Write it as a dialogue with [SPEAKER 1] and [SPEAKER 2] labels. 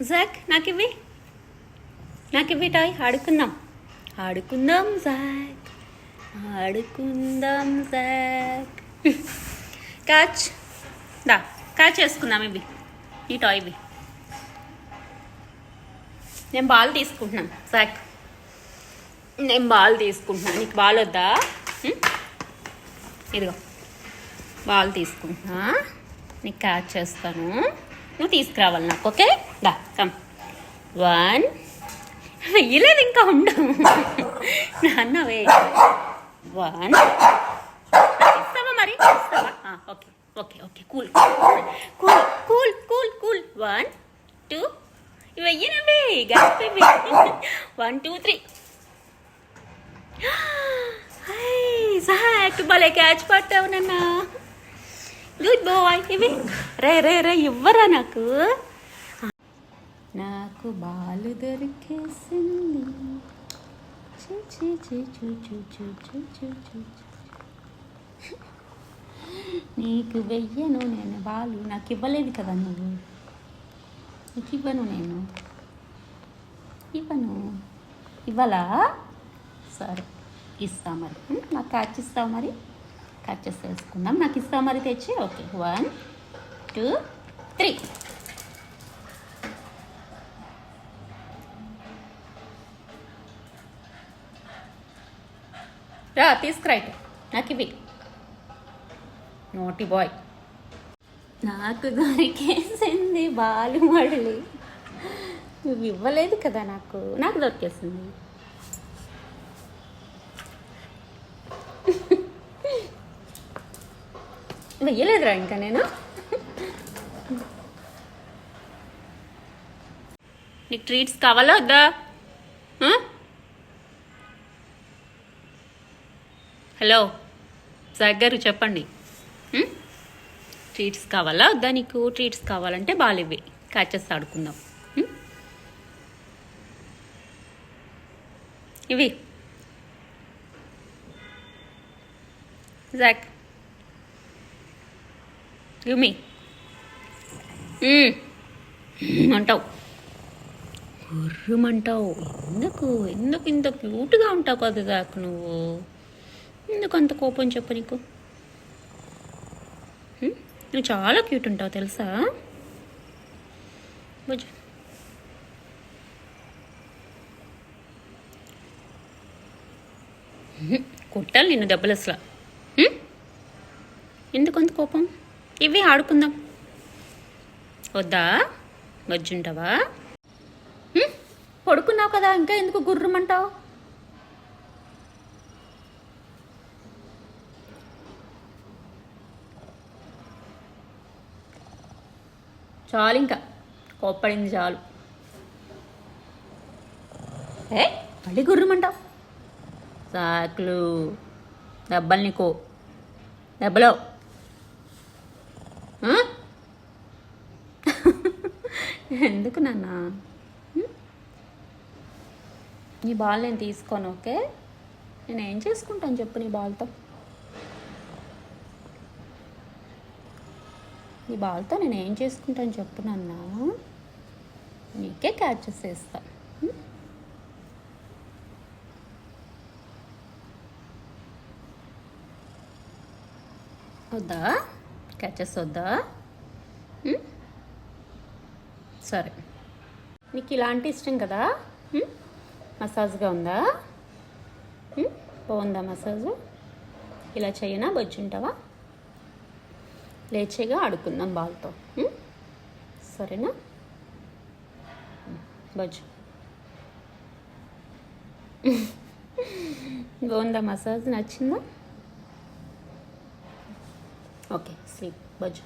[SPEAKER 1] Jack నాకివ్వి toy ఆడుకుందాం Jack catch catch చేసుకుందాం ఇవి ఈ టాయ్ ఇవి. నేను బాల్ తీసుకుంటున్నాను జాక్, నీకు బాల్ వద్దా? ఇదిగో బాల్ తీసుకుంటున్నా, నీకు క్యాచ్ చేస్తాను, నువ్వు తీసుకురావాలి నాకు. Okay come. 1 వెయ్యలేదు ఇంకా ఉండు నాన్న వే. 1 ఇస్తావా మరి? ఇస్తావా? ఓకే కూల్ 1 2 వెయ్యనవే గ్యాప్ 1 2 3. జాక్ భలే క్యాచ్ పట్టావు నాన్న, గుడ్ బాయ్. ఇవి రే ఇవ్వరా నాకు బాలు దొరికేసింది. నీకు వెయ్యను నేను బాలు, నాకు ఇవ్వలేదు కదా నువ్వు, నీకు ఇవ్వను, నేను ఇవ్వాలా? సరే ఇస్తా మరి, నాకు క్యాచ్ ఇస్తావు మరి? క్యాచెస్ వేసుకుందాం, నాకు ఇస్తావు మరి తెచ్చి. ఓకే 1 2 3. రా తీసుకురైట్, నాకు ఇవి. నోటి బాయ్, నాకు దొరికేసింది బాలు మళ్ళీ, నువ్వు ఇవ్వలేదు కదా నాకు దొరికేసింది. వెయ్యలేదురా ఇంకా నేను. నీకు ట్రీట్స్ కావాలా వద్దా? హలో జాక్ గారు చెప్పండి, ట్రీట్స్ కావాలా వద్దా? నీకు ట్రీట్స్ కావాలంటే బాలివి, క్యాచెస్ ఆడుకుందాం. ఇవి జాక్ గివ్ మీ. అంటావు గుర్రమంటావు, ఎందుకు ఇంత క్యూట్గా ఉంటావు కదా జాక్ నువ్వు, ఎందుకు అంత కోపం చెప్పు నీకు? నువ్వు చాలా క్యూట్ ఉంటావు తెలుసా? కొట్టాలి నిన్ను దెబ్బలు అసలు. ఎందుకు అంత కోపం? ఇవి ఆడుకుందాం వద్దా? వజ్జుంటావా? పడుకున్నావు కదా, ఇంకా ఎందుకు గుర్రమంటావు? చాలు, ఇంకా కోప్పడింది చాలు. మళ్ళీ గుర్రమంటావు. సాకులు దెబ్బలు, నీకు దెబ్బలో. ఎందుకు నాన్న? నీ బాల్ నేను తీసుకోను. ఓకే, నేను ఏం చేసుకుంటాను చెప్పు నీ బాల్తో? నేను ఏం చేసుకుంటాను చెప్పు నాన్న? నీకే క్యాచెస్ వేస్తా. వద్దా? క్యాచెస్ వద్దా? సరే, నీకు ఇలాంటి ఇష్టం కదా? మసాజ్గా ఉందా? బాగుందా మసాజ్? ఇలా చేయనా? బొజ్జుంటావా? లేచేగా ఆడుకుందాం బాల్తో, సరేనా? బొజ్జు బాగుందా మసాజ్? నచ్చిందా? Okay sleep Bojju.